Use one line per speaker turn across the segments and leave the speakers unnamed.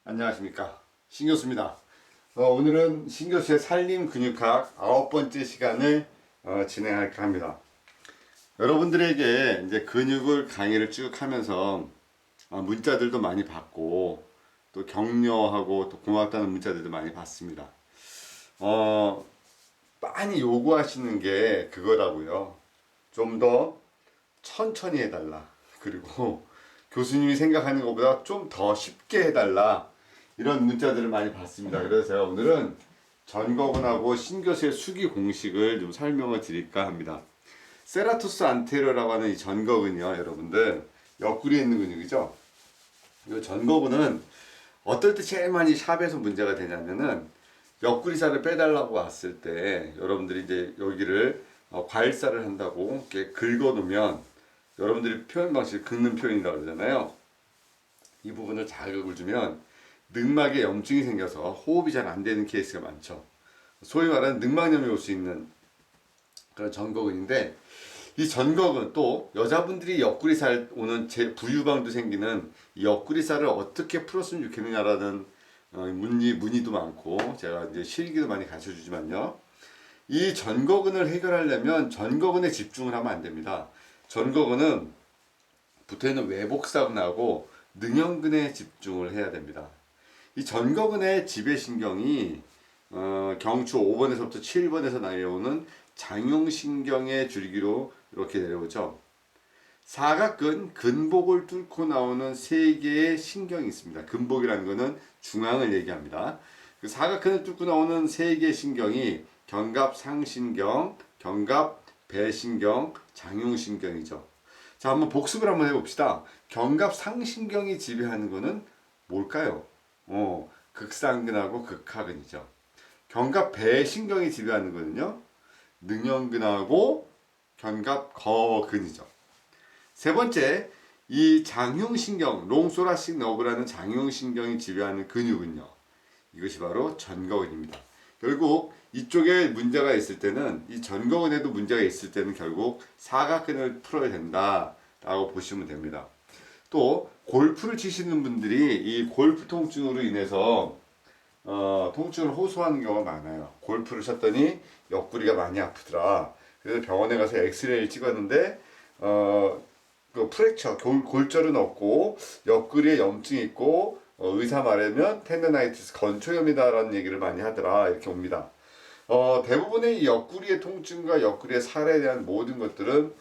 안녕하십니까, 신교수입니다. 오늘은 신교수의 살림근육학 9번째 시간을 진행할까 합니다. 여러분들에게 이제 근육을 강의를 쭉 하면서 문자들도 많이 받고 또 격려하고 또 고맙다는 문자들도 많이 받습니다. 많이 요구하시는 게 그거라고요. 좀 더 천천히 해달라. 그리고 교수님이 생각하는 것보다 좀 더 쉽게 해달라. 이런 문자들을 많이 받습니다. 그래서 제가 오늘은 전거근하고 신교수의 수기 공식을 좀 설명을 드릴까 합니다. 세라투스 안테리어라고 하는 이 전거근이요, 여러분들 옆구리에 있는 근육이죠. 이 전거근은 어떨 때 제일 많이 샵에서 문제가 되냐면은 옆구리살을 빼달라고 왔을 때 여러분들이 이제 여기를 과일살을 한다고 이렇게 긁어 놓으면 여러분들이 표현 방식 긁는 표현이라고 그러잖아요. 이 부분을 자극을 주면 늑막에 염증이 생겨서 호흡이 잘 안 되는 케이스가 많죠. 소위 말하는 늑막염이 올 수 있는 그런 전거근인데, 이 전거근 또 여자분들이 옆구리살 오는 부유방도 생기는 이 옆구리살을 어떻게 풀었으면 좋겠느냐라는 문의도 많고 제가 이제 실기도 많이 가르쳐 주지만요. 이 전거근을 해결하려면 전거근에 집중을 하면 안 됩니다. 전거근은 붙어있는 외복사근하고 능형근에 집중을 해야 됩니다. 이 전거근의 지배신경이 경추 5번에서부터 7번에서 내려오는 장용신경의 줄기로 이렇게 내려오죠. 사각근, 근복을 뚫고 나오는 세 개의 신경이 있습니다. 근복이라는 것은 중앙을 얘기합니다. 그 사각근을 뚫고 나오는 세 개의 신경이 견갑상신경, 견갑배신경, 장용신경이죠. 자, 한번 복습을 한번 해봅시다. 견갑상신경이 지배하는 것은 뭘까요? 극상근하고 극하근이죠. 견갑배신경이 지배하는 거는요, 능형근하고 견갑거근이죠. 세 번째, 이 장흉신경, 롱소라식 너브라는 장흉신경이 지배하는 근육은요, 이것이 바로 전거근입니다. 결국 이쪽에 문제가 있을 때는, 이 전거근에도 문제가 있을 때는 결국 사각근을 풀어야 된다라고 보시면 됩니다. 또 골프를 치시는 분들이 이 골프 통증으로 인해서 통증을 호소하는 경우가 많아요. 골프를 쳤더니 옆구리가 많이 아프더라. 그래서 병원에 가서 엑스레이를 찍었는데 그 프랙처, 골절은 없고 옆구리에 염증이 있고 의사 말하면 텐더나이티스, 건초염이다라는 얘기를 많이 하더라. 이렇게 옵니다. 대부분의 이 옆구리의 통증과 옆구리의 살에 대한 모든 것들은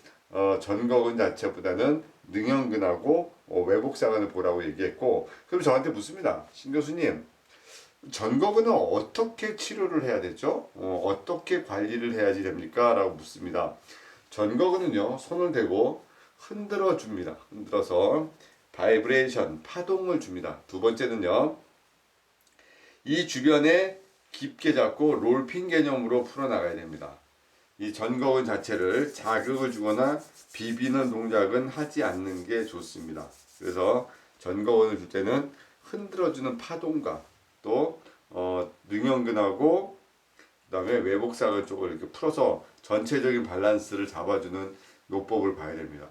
전거근 자체보다는 능형근하고 외복사근을 보라고 얘기했고, 그럼 저한테 묻습니다. 신 교수님, 전거근은 어떻게 치료를 해야 되죠? 어떻게 관리를 해야지 됩니까? 라고 묻습니다. 전거근은요, 손을 대고 흔들어 줍니다. 흔들어서 바이브레이션, 파동을 줍니다. 두 번째는요, 이 주변에 깊게 잡고 롤핀 개념으로 풀어나가야 됩니다. 이 전거근 자체를 자극을 주거나 비비는 동작은 하지 않는 게 좋습니다. 그래서 전거근을 줄 때는 흔들어주는 파동과 또 능형근하고 그다음에 외복사근 쪽을 이렇게 풀어서 전체적인 밸런스를 잡아주는 요법을 봐야 됩니다.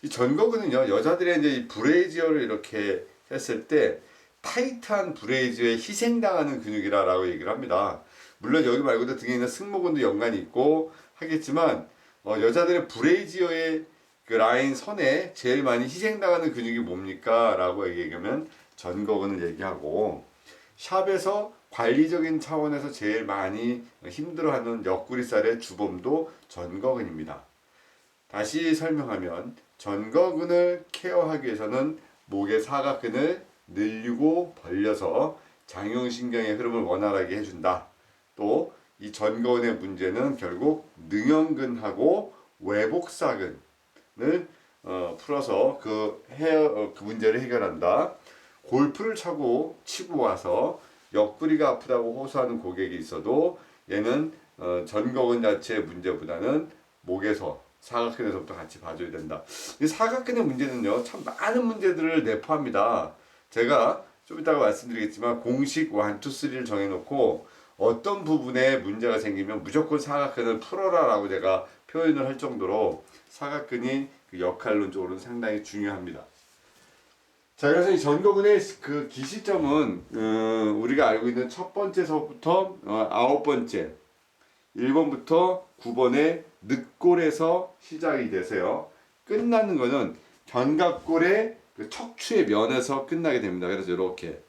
이 전거근은요, 여자들의 이제 이 브레이지어를 이렇게 했을 때 타이트한 브레이즈에 희생당하는 근육이라고 얘기를 합니다. 물론 여기 말고도 등에 있는 승모근도 연관이 있고 하겠지만 여자들의 브레이지어의 그 라인 선에 제일 많이 희생당하는 근육이 뭡니까? 라고 얘기하면 전거근을 얘기하고, 샵에서 관리적인 차원에서 제일 많이 힘들어하는 옆구리살의 주범도 전거근입니다. 다시 설명하면 전거근을 케어하기 위해서는 목의 사각근을 늘리고 벌려서 장용신경의 흐름을 원활하게 해준다. 또 이 전거근의 문제는 결국 능형근하고 외복사근을 풀어서 그 문제를 해결한다. 골프를 치고 와서 옆구리가 아프다고 호소하는 고객이 있어도 얘는 전거근 자체의 문제보다는 목에서 사각근에서부터 같이 봐줘야 된다. 이 사각근의 문제는요, 참 많은 문제들을 내포합니다. 제가 좀 이따가 말씀드리겠지만 공식 1, 2, 3를 정해놓고 어떤 부분에 문제가 생기면 무조건 사각근을 풀어라 라고 제가 표현을 할 정도로 사각근이 그 역할론적으로는 상당히 중요합니다. 자, 그래서 이 전거근의 그 기시점은 우리가 알고 있는 첫 번째서부터 9번째 1번부터 9번의 늑골에서 시작이 되세요. 끝나는 거는 견갑골의 그 척추의 면에서 끝나게 됩니다. 그래서 이렇게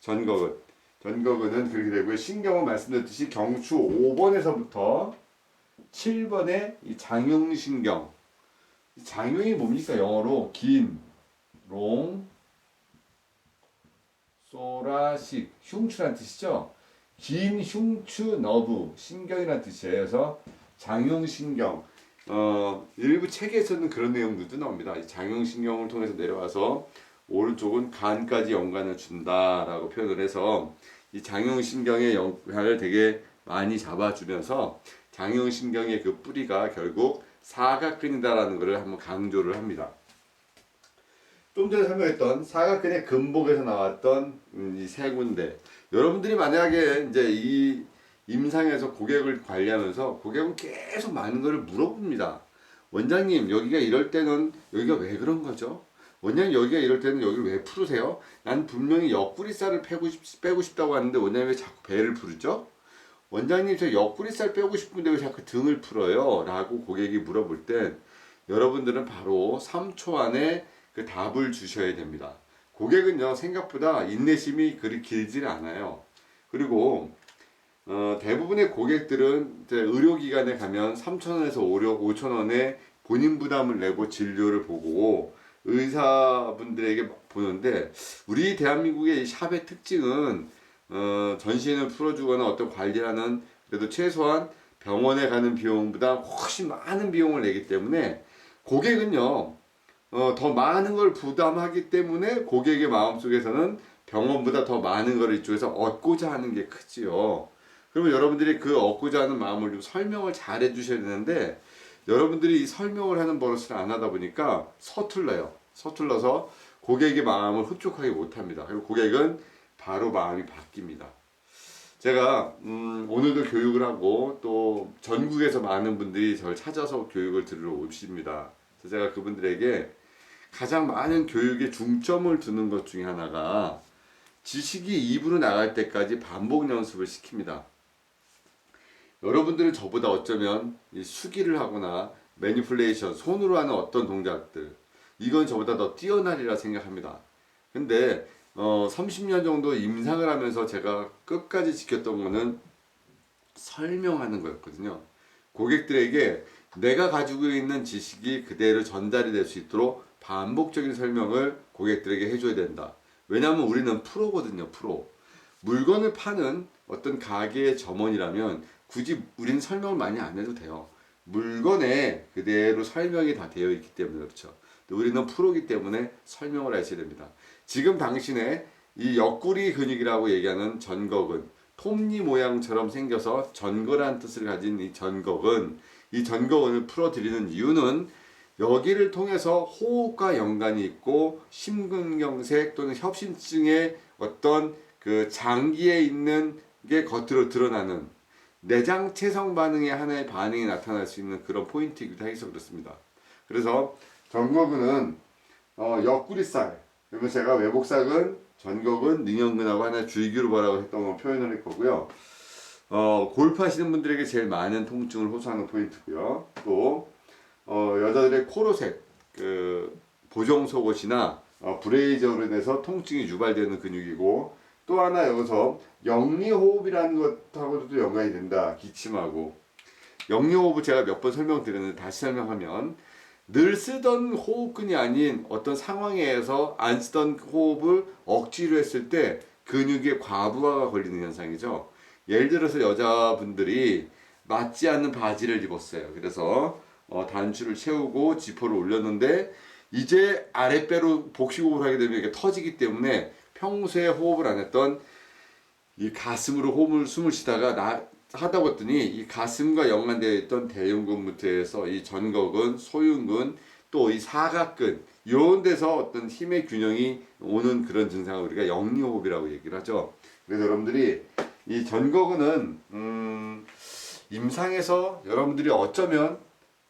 전거근은 그렇게 되고요. 신경은 말씀드렸듯이 경추 5번에서부터 7번의 이 장흉신경. 장흉이 뭡니까? 영어로 긴, 롱, 소라식, 흉추란 뜻이죠. 긴 흉추 너브, 신경이란 뜻이에요. 그래서 장흉신경. 일부 책에서는 그런 내용들도 나옵니다. 이 장흉신경을 통해서 내려와서 오른쪽은 간까지 연관을 준다라고 표현을 해서 이 장흉신경의 역할을 되게 많이 잡아주면서 장흉신경의 그 뿌리가 결국 사각근이다라는 것을 한번 강조를 합니다. 좀 전에 설명했던 사각근의 근복에서 나왔던 이 세 군데. 여러분들이 만약에 이제 이 임상에서 고객을 관리하면서 고객은 계속 많은 것을 물어봅니다. 원장님, 여기가 이럴 때는 여기가 왜 그런 거죠? 원장님, 여기가 이럴 때는 여기를 왜 풀으세요? 난 분명히 옆구리살을 빼고 싶다고 하는데 원장님 왜 자꾸 배를 풀죠? 원장님, 저 옆구리살 빼고 싶은데 왜 자꾸 등을 풀어요? 라고 고객이 물어볼 땐 여러분들은 바로 3초 안에 그 답을 주셔야 됩니다. 고객은요, 생각보다 인내심이 그리 길지 않아요. 그리고 대부분의 고객들은 이제 의료기관에 가면 3,000원에서 5,000원에 본인 부담을 내고 진료를 보고 의사분들에게 보는데, 우리 대한민국의 이 샵의 특징은 전신을 풀어주거나 어떤 관리하는, 그래도 최소한 병원에 가는 비용보다 훨씬 많은 비용을 내기 때문에 고객은요, 더 많은 걸 부담하기 때문에 고객의 마음속에서는 병원보다 더 많은 걸 이쪽에서 얻고자 하는 게 크지요. 그러면 여러분들이 그 얻고자 하는 마음을 좀 설명을 잘 해주셔야 되는데, 여러분들이 이 설명을 하는 버릇을 안 하다 보니까 서툴러서 고객의 마음을 흡족하게 못합니다. 그리고 고객은 바로 마음이 바뀝니다. 제가 오늘도 교육을 하고 또 전국에서 많은 분들이 저를 찾아서 교육을 들으러 오십니다. 그래서 제가 그분들에게 가장 많은 교육에 중점을 두는 것 중에 하나가 지식이 입으로 나갈 때까지 반복 연습을 시킵니다. 여러분들은 저보다 어쩌면 이 수기를 하거나 매니플레이션, 손으로 하는 어떤 동작들, 이건 저보다 더 뛰어나리라 생각합니다. 근데 30년 정도 임상을 하면서 제가 끝까지 지켰던 거는 설명하는 거였거든요. 고객들에게 내가 가지고 있는 지식이 그대로 전달이 될 수 있도록 반복적인 설명을 고객들에게 해줘야 된다. 왜냐하면 우리는 프로거든요, 프로. 물건을 파는 어떤 가게의 점원이라면 굳이 우리는 설명을 많이 안 해도 돼요. 물건에 그대로 설명이 다 되어 있기 때문에 그렇죠. 우리는 프로기 때문에 설명을 하셔야 됩니다. 지금 당신의 이 옆구리 근육이라고 얘기하는 전거근, 톱니 모양처럼 생겨서 전거라는 뜻을 가진 이 전거근을 풀어드리는 이유는 여기를 통해서 호흡과 연관이 있고 심근경색 또는 협심증의 어떤 그 장기에 있는 게 겉으로 드러나는 내장 체성 반응의 하나의 반응이 나타날 수 있는 그런 포인트이기도 해서 그렇습니다. 그래서 전거근은 옆구리살, 그러면 제가 외복살근, 전거근, 능형근하고 하나 줄기로 보라고 했던 걸 표현을 할 거고요. 골프 하시는 분들에게 제일 많은 통증을 호소하는 포인트고요. 또 여자들의 코로셋, 그 보정속옷이나 브레이저로 인해서 통증이 유발되는 근육이고, 또 하나 여기서 영리호흡이라는 것하고도 연관이 된다. 기침하고. 영리호흡을 제가 몇 번 설명드렸는데 다시 설명하면, 늘 쓰던 호흡근이 아닌 어떤 상황에서 안 쓰던 호흡을 억지로 했을 때 근육에 과부하가 걸리는 현상이죠. 예를 들어서 여자분들이 맞지 않는 바지를 입었어요. 그래서 단추를 채우고 지퍼를 올렸는데 이제 아랫배로 복식호흡을 하게 되면 이게 터지기 때문에 평소에 호흡을 안 했던 이 가슴으로 숨을 쉬다가 하다 보더니 이 가슴과 연관되어 있던 대흉근부터 해서 이 전거근, 소흉근, 또 이 사각근 이런 데서 어떤 힘의 균형이 오는 그런 증상을 우리가 영리호흡이라고 얘기를 하죠. 그래서 여러분들이 이 전거근은 임상에서 여러분들이 어쩌면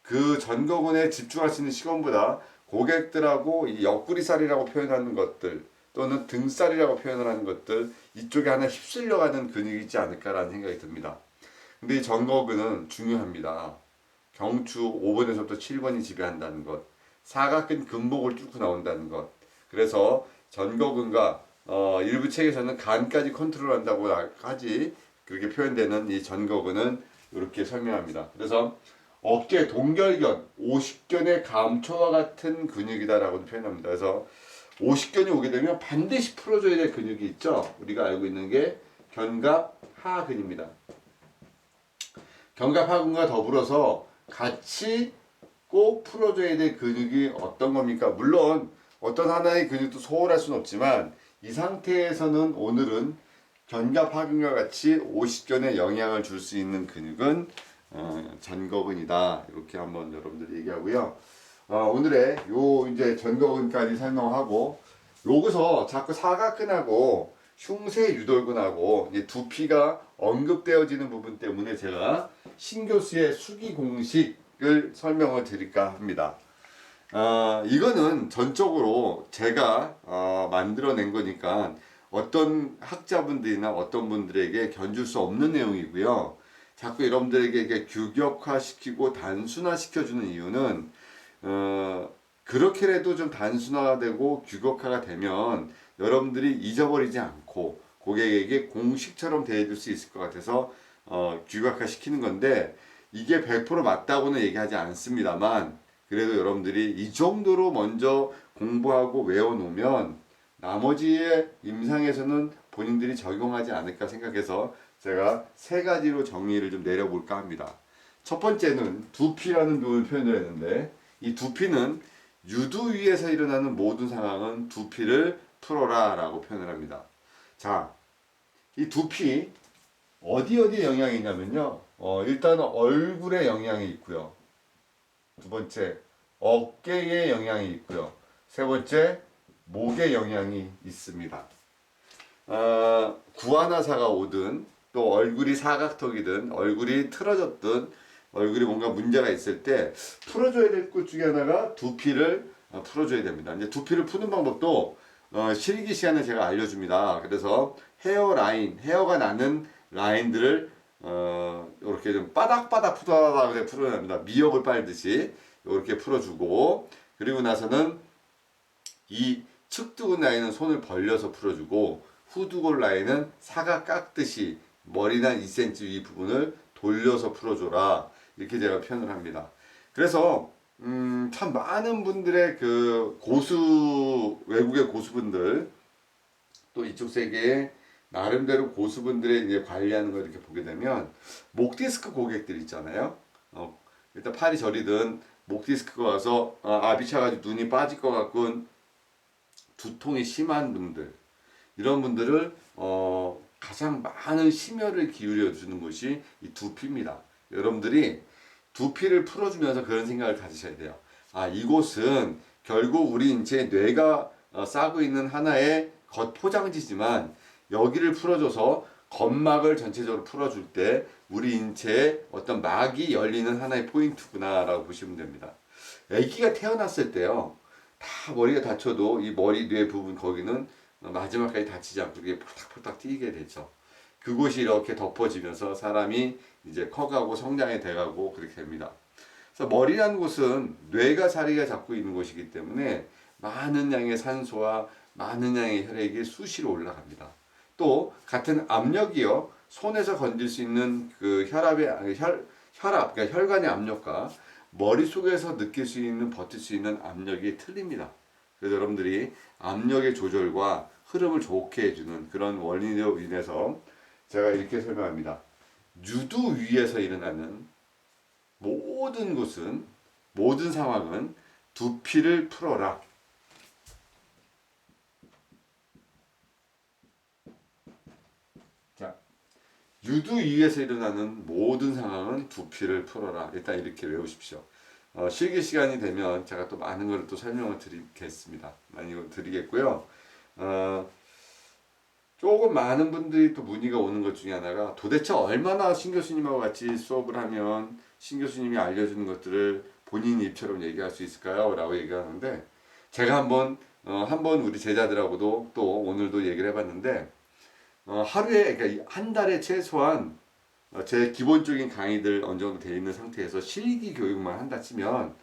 그 전거근에 집중할 수 있는 시간보다 고객들하고 이 옆구리살이라고 표현하는 것들 또는 등살이라고 표현을 하는 것들 이쪽에 하나 휩쓸려가는 근육이 있지 않을까라는 생각이 듭니다. 근데 이 전거근은 중요합니다. 경추 5번에서부터 7번이 지배한다는 것, 사각근 근목을 뚫고 나온다는 것. 그래서 전거근과 일부 책에서는 간까지 컨트롤한다고 하지 그렇게 표현되는 이 전거근은 이렇게 설명합니다. 그래서 어깨 동결견, 오십견의 감초와 같은 근육이다라고 표현합니다. 그래서 오십견이 오게 되면 반드시 풀어줘야 될 근육이 있죠. 우리가 알고 있는 게 견갑하근입니다. 견갑하근과 더불어서 같이 꼭 풀어줘야 될 근육이 어떤 겁니까? 물론 어떤 하나의 근육도 소홀할 수는 없지만 이 상태에서는 오늘은 견갑하근과 같이 오십견에 영향을 줄 수 있는 근육은 전거근이다. 이렇게 한번 여러분들 얘기하고요. 오늘의 요 이제 전거근까지 설명하고 여기서 자꾸 사각근하고 흉쇄 유돌근하고 이제 두피가 언급되어지는 부분 때문에 제가 신 교수의 수기 공식을 설명을 드릴까 합니다. 이거는 전적으로 제가 만들어낸 거니까 어떤 학자분들이나 어떤 분들에게 견줄 수 없는 내용이고요. 자꾸 여러분들에게 이게 규격화시키고 단순화시켜주는 이유는 그렇게라도 좀 단순화되고 규격화가 되면 여러분들이 잊어버리지 않고 고객에게 공식처럼 대해줄 수 있을 것 같아서 규격화시키는 건데 이게 100% 맞다고는 얘기하지 않습니다만 그래도 여러분들이 이 정도로 먼저 공부하고 외워놓으면 나머지의 임상에서는 본인들이 적용하지 않을까 생각해서 제가 세 가지로 정리를 좀 내려볼까 합니다. 첫 번째는 두피라는 부분을 표현을 했는데 이 두피는 유두 위에서 일어나는 모든 상황은 두피를 풀어라 라고 표현을 합니다. 자, 이 두피 어디에 영향이 있냐면요. 일단 얼굴에 영향이 있고요. 두 번째, 어깨에 영향이 있고요. 세 번째, 목에 영향이 있습니다. 구안화사가 오든 또 얼굴이 사각턱이든 얼굴이 틀어졌든 얼굴이 뭔가 문제가 있을 때 풀어줘야 될 것 중에 하나가 두피를 풀어줘야 됩니다. 이제 두피를 푸는 방법도 실기 시간에 제가 알려줍니다. 그래서 헤어라인, 헤어가 나는 라인들을 이렇게 좀 바닥바닥 풀어냅니다. 미역을 빨듯이 이렇게 풀어주고 그리고 나서는 이 측두근 라인은 손을 벌려서 풀어주고 후두골 라인은 사각 깎듯이 머리나 2cm 위 부분을 돌려서 풀어줘라 이렇게 제가 표현을 합니다. 그래서 참 많은 분들의 그 고수 외국의 고수분들 또 이쪽 세계에 나름대로 고수분들의 이제 관리하는 걸 이렇게 보게 되면 목 디스크 고객들 있잖아요. 일단 팔이 저리든 목 디스크가 와서 아비차가지고 눈이 빠질 것 같군 두통이 심한 분들 이런 분들을 가장 많은 심혈을 기울여 주는 것이 이 두피입니다. 여러분들이 두피를 풀어주면서 그런 생각을 가지셔야 돼요. 이곳은 결국 우리 인체에 뇌가 싸고 있는 하나의 겉포장지지만 여기를 풀어줘서 겉막을 전체적으로 풀어줄 때 우리 인체에 어떤 막이 열리는 하나의 포인트구나 라고 보시면 됩니다. 아기가 태어났을 때요. 다 머리가 다쳐도 이 머리 뇌 부분 거기는 마지막까지 다치지 않고 이게 폴딱폴딱 뛰게 되죠. 그곳이 이렇게 덮어지면서 사람이 이제 커가고 성장이 돼가고 그렇게 됩니다. 그래서 머리라는 곳은 뇌가 자리가 잡고 있는 곳이기 때문에 많은 양의 산소와 많은 양의 혈액이 수시로 올라갑니다. 또 같은 압력이요. 손에서 건질 수 있는 그 혈압, 그러니까 혈관의 압력과 머릿속에서 느낄 수 있는 버틸 수 있는 압력이 틀립니다. 그래서 여러분들이 압력의 조절과 흐름을 좋게 해주는 그런 원인으로 인해서 제가 이렇게 설명합니다. 유두 위에서 일어나는 모든 것은 모든 상황은 두피를 풀어라. 자, 유두 위에서 일어나는 모든 상황은 두피를 풀어라. 일단 이렇게 외우십시오. 실기 시간이 되면 제가 또 많은 걸 또 설명을 드리겠습니다. 많이 드리겠고요. 조금 많은 분들이 또 문의가 오는 것 중에 하나가 도대체 얼마나 신 교수님하고 같이 수업을 하면 신 교수님이 알려주는 것들을 본인 입처럼 얘기할 수 있을까요? 라고 얘기하는데 제가 한번 우리 제자들하고도 또 오늘도 얘기를 해봤는데 하루에 그러니까 한 달에 최소한 제 기본적인 강의들 어느 정도 되어 있는 상태에서 실기 교육만 한다 치면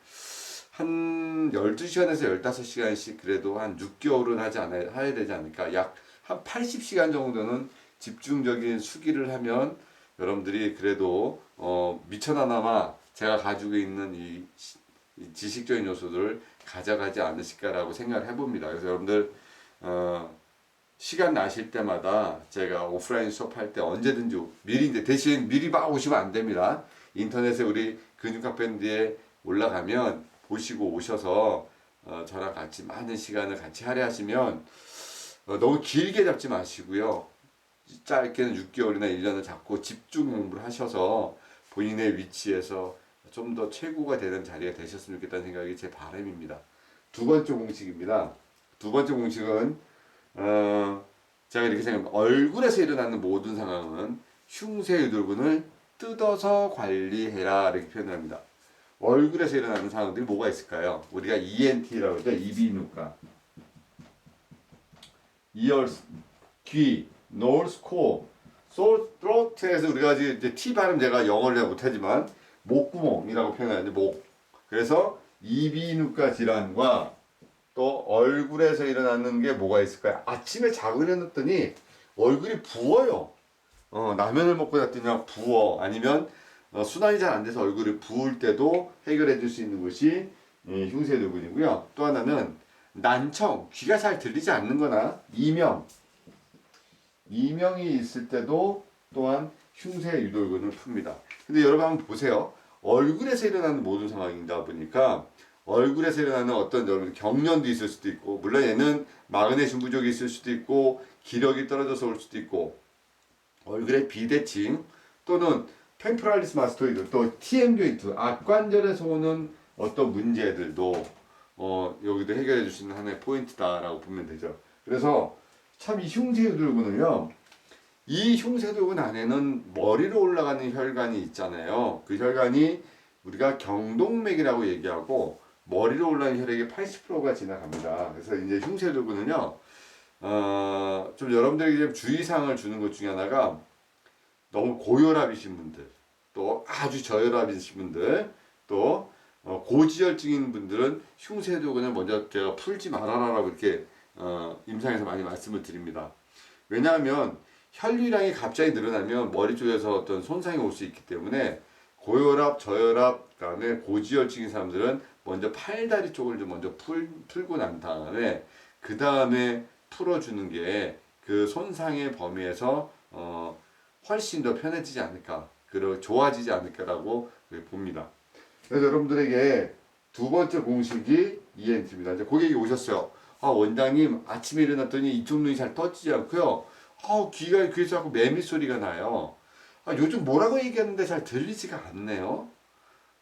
한 12시간에서 15시간씩 그래도 한 6개월은 해야 되지 않을까. 약 한 80시간 정도는 집중적인 수기를 하면 여러분들이 그래도 미천하나마 제가 가지고 있는 이 지식적인 요소들을 가져가지 않으실까라고 생각을 해봅니다. 그래서 여러분들 시간 나실 때마다 제가 오프라인 수업할 때 언제든지 미리 이제 대신 미리 막 오시면 안 됩니다. 인터넷에 우리 근육카페인디에 올라가면 보시고 오셔서 저랑 같이 많은 시간을 같이 할애하시면 너무 길게 잡지 마시고요. 짧게는 6개월이나 1년을 잡고 집중 공부를 하셔서 본인의 위치에서 좀 더 최고가 되는 자리가 되셨으면 좋겠다는 생각이 제 바람입니다. 두 번째 공식입니다. 두 번째 공식은 제가 이렇게 생각합니다. 얼굴에서 일어나는 모든 상황은 흉쇄유돌근을 뜯어서 관리해라 이렇게 표현합니다. 얼굴에서 일어나는 상황들이 뭐가 있을까요? 우리가 ENT라고 하죠. 이비인후과. ears, 귀, nose, 코, throat에서 우리가 이제 T 발음 제가 영어를 잘 못하지만 목구멍이라고 표현하는데 목. 그래서 이비인후과 질환과 또 얼굴에서 일어나는 게 뭐가 있을까요? 아침에 자고 일어났더니 얼굴이 부어요. 라면을 먹고 났더니 부어. 아니면 순환이 잘 안 돼서 얼굴이 부을 때도 해결해 줄 수 있는 것이 흉쇄유돌근이고요. 또 하나는 난청, 귀가 잘 들리지 않는 거나 이명이 있을 때도 또한 흉쇄유돌근을 풉니다. 근데 여러분 한번 보세요. 얼굴에서 일어나는 모든 상황이다 보니까 얼굴에서 일어나는 어떤 여러분 경련도 있을 수도 있고, 물론 얘는 마그네슘 부족이 있을 수도 있고, 기력이 떨어져서 올 수도 있고, 얼굴에 비대칭 또는 템포랄리스 마스토이드, 또 TM 조인트, 악관절에서 오는 어떤 문제들도 여기도 해결해 줄 수 있는 하나의 포인트다라고 보면 되죠. 그래서 참 이 흉쇄유돌근은요, 이 흉쇄유돌근 안에는 머리로 올라가는 혈관이 있잖아요. 그 혈관이 우리가 경동맥이라고 얘기하고 머리로 올라가는 혈액의 80%가 지나갑니다. 그래서 이제 흉쇄유돌근은요, 좀 여러분들에게 좀 주의사항을 주는 것 중에 하나가 너무 고혈압이신 분들, 또 아주 저혈압이신 분들, 또 고지혈증인 분들은 흉쇄유돌근을 먼저 제가 풀지 말아라라고 이렇게 임상에서 많이 말씀을 드립니다. 왜냐하면 혈류량이 갑자기 늘어나면 머리 쪽에서 어떤 손상이 올 수 있기 때문에 고혈압, 저혈압, 그다음에 고지혈증인 사람들은 먼저 팔다리 쪽을 좀 먼저 풀고 난 다음에 그 다음에 풀어주는 게 그 손상의 범위에서 훨씬 더 편해지지 않을까, 그리고 좋아지지 않을까라고 봅니다. 그래서 여러분들에게 두 번째 공식이 ENT입니다. 이제 고객이 오셨어요. 원장님 아침에 일어났더니 이쪽 눈이 잘 떠지지 않고요. 귀에서 자꾸 매미 소리가 나요. 요즘 뭐라고 얘기하는데 잘 들리지가 않네요.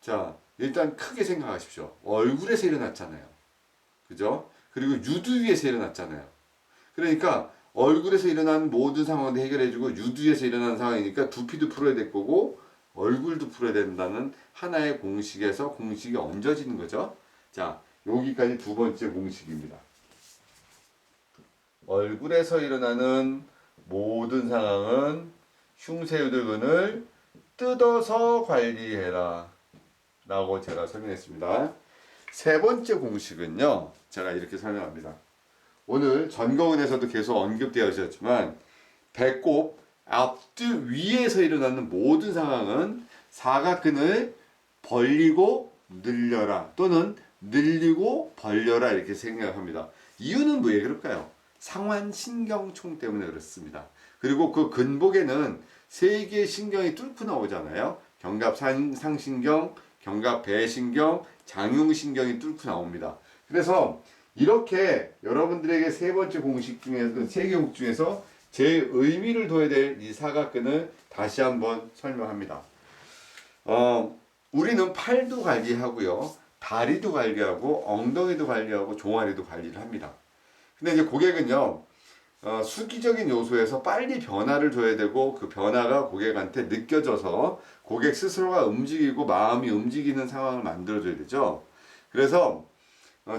자, 일단 크게 생각하십시오. 얼굴에서 일어났잖아요. 그죠? 그리고 유두 위에서 일어났잖아요. 그러니까 얼굴에서 일어나는 모든 상황을 해결해주고 유두에서 일어나는 상황이니까 두피도 풀어야 될 거고 얼굴도 풀어야 된다는 하나의 공식에서 공식이 얹어지는 거죠. 자, 여기까지 두 번째 공식입니다. 얼굴에서 일어나는 모든 상황은 흉쇄유돌근을 뜯어서 관리해라 라고 제가 설명했습니다. 세 번째 공식은요, 제가 이렇게 설명합니다. 오늘 전거근에서도 계속 언급되어 있었지만 배꼽 앞뒤 위에서 일어나는 모든 상황은 사각근을 벌리고 늘려라 또는 늘리고 벌려라 이렇게 생각합니다. 이유는 왜 그럴까요? 상완신경총 때문에 그렇습니다. 그리고 그 근복에는 세 개의 신경이 뚫고 나오잖아요. 견갑상신경, 견갑배신경, 장흉신경이 뚫고 나옵니다. 그래서 이렇게 여러분들에게 세 번째 공식 중에서, 세 개 공식 중에서 제 의미를 둬야 될 이 사각근을 다시 한번 설명합니다. 우리는 팔도 관리하고요, 다리도 관리하고, 엉덩이도 관리하고, 종아리도 관리를 합니다. 근데 이제 고객은요, 수기적인 요소에서 빨리 변화를 줘야 되고 그 변화가 고객한테 느껴져서 고객 스스로가 움직이고 마음이 움직이는 상황을 만들어줘야 되죠. 그래서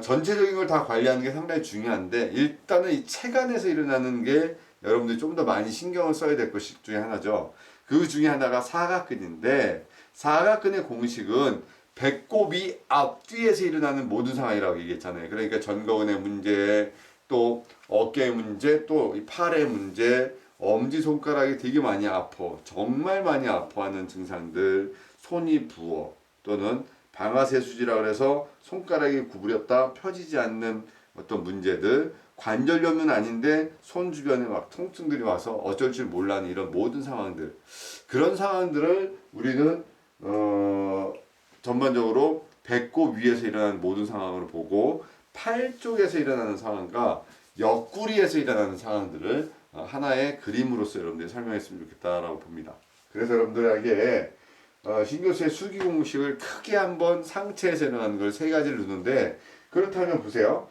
전체적인 걸 다 관리하는 게 상당히 중요한데 일단은 이 체간에서 일어나는 게 여러분들이 좀 더 많이 신경을 써야 될 것 중에 하나죠. 그 중에 하나가 사각근인데 사각근의 공식은 배꼽이 앞뒤에서 일어나는 모든 상황이라고 얘기했잖아요. 그러니까 전거근의 문제, 또 어깨의 문제, 또 이 팔의 문제, 엄지손가락이 되게 많이 아파, 정말 많이 아파하는 증상들, 손이 부어 또는 방아쇠수지라 그래서 손가락이 구부렸다 펴지지 않는 어떤 문제들, 관절염은 아닌데 손 주변에 막 통증들이 와서 어쩔 줄 몰라하는 이런 모든 상황들, 그런 상황들을 우리는 전반적으로 배꼽 위에서 일어나는 모든 상황으로 보고 팔 쪽에서 일어나는 상황과 옆구리에서 일어나는 상황들을 하나의 그림으로서 여러분들이 설명했으면 좋겠다라고 봅니다. 그래서 여러분들에게 신교수의 수기 공식을 크게 한번 상체에서 일어나는 걸 세 가지를 두는데, 그렇다면 보세요.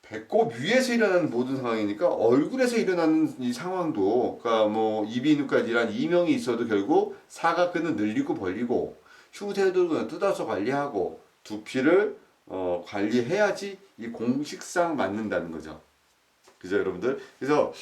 배꼽 위에서 일어나는 모든 상황이니까 얼굴에서 일어나는 이 상황도, 그러니까 뭐 이비인후과질환 이명이 있어도 결국 사각근은 늘리고 벌리고 흉쇄도는 뜯어서 관리하고 두피를 관리해야지 이 공식상 맞는다는 거죠. 그죠 여러분들? 그래서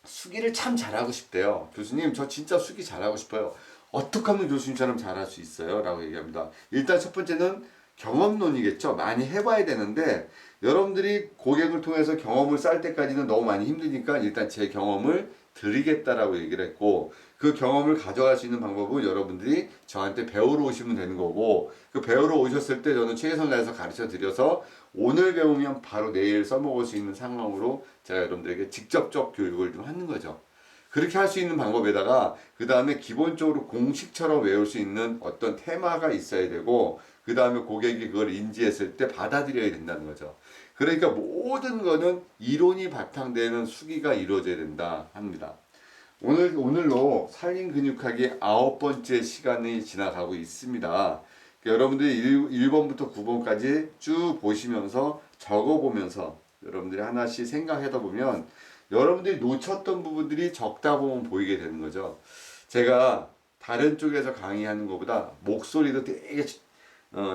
수기를 참 잘하고 싶대요. 교수님 저 진짜 수기 잘하고 싶어요. 어떻게 하면 교수님처럼 잘할 수 있어요? 라고 얘기합니다. 일단 첫 번째는 경험론이겠죠. 많이 해봐야 되는데 여러분들이 고객을 통해서 경험을 쌓을 때까지는 너무 많이 힘드니까 일단 제 경험을 드리겠다라고 얘기를 했고, 그 경험을 가져갈 수 있는 방법은 여러분들이 저한테 배우러 오시면 되는 거고, 그 배우러 오셨을 때 저는 최선을 다해서 가르쳐 드려서 오늘 배우면 바로 내일 써먹을 수 있는 상황으로 제가 여러분들에게 직접적 교육을 좀 하는 거죠. 그렇게 할 수 있는 방법에다가 그 다음에 기본적으로 공식처럼 외울 수 있는 어떤 테마가 있어야 되고, 그 다음에 고객이 그걸 인지했을 때 받아들여야 된다는 거죠. 그러니까 모든 거는 이론이 바탕되는 수기가 이루어져야 된다 합니다. 오늘로 살림 근육하기 9번째 시간이 지나가고 있습니다. 그러니까 여러분들이 1번부터 9번까지 쭉 보시면서 적어보면서 여러분들이 하나씩 생각하다 보면 여러분들이 놓쳤던 부분들이 적다 보면 보이게 되는 거죠. 제가 다른 쪽에서 강의하는 것보다 목소리도 되게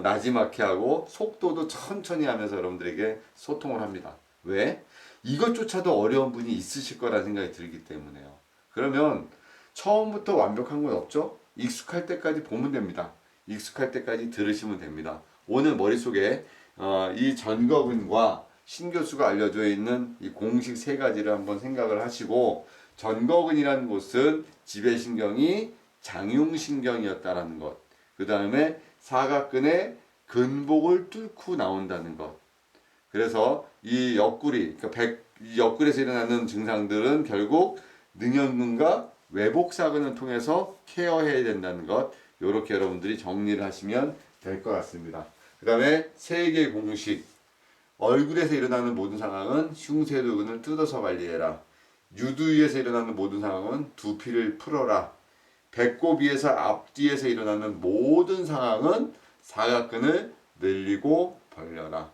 나지막히 하고 속도도 천천히 하면서 여러분들에게 소통을 합니다. 왜? 이것조차도 어려운 분이 있으실 거라는 생각이 들기 때문에요. 그러면 처음부터 완벽한 건 없죠? 익숙할 때까지 보면 됩니다. 익숙할 때까지 들으시면 됩니다. 오늘 머릿속에 이 전거근과 신교수가 알려져 있는 이 공식 세 가지를 한번 생각을 하시고, 전거근이라는 곳은 지배신경이 장흉신경이었다라는 것, 그 다음에 사각근의 근복을 뚫고 나온다는 것, 그래서 이 옆구리, 그러니까 이 옆구리에서 일어나는 증상들은 결국 능형근과 외복사근을 통해서 케어해야 된다는 것, 이렇게 여러분들이 정리를 하시면 될 것 같습니다. 그 다음에 세 개의 공식. 얼굴에서 일어나는 모든 상황은 흉쇄도근을 뜯어서 관리해라. 유두위에서 일어나는 모든 상황은 두피를 풀어라. 배꼽 위에서 앞뒤에서 일어나는 모든 상황은 사각근을 늘리고 벌려라.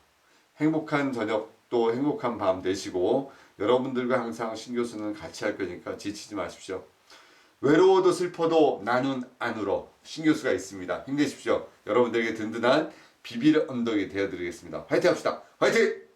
행복한 저녁도 행복한 밤 되시고, 여러분들과 항상 신교수는 같이 할 거니까 지치지 마십시오. 외로워도 슬퍼도 나는 안 울어. 신교수가 있습니다. 힘내십시오. 여러분들에게 든든한 비빌 언덕이 되어드리겠습니다. 화이팅 합시다. 화이팅!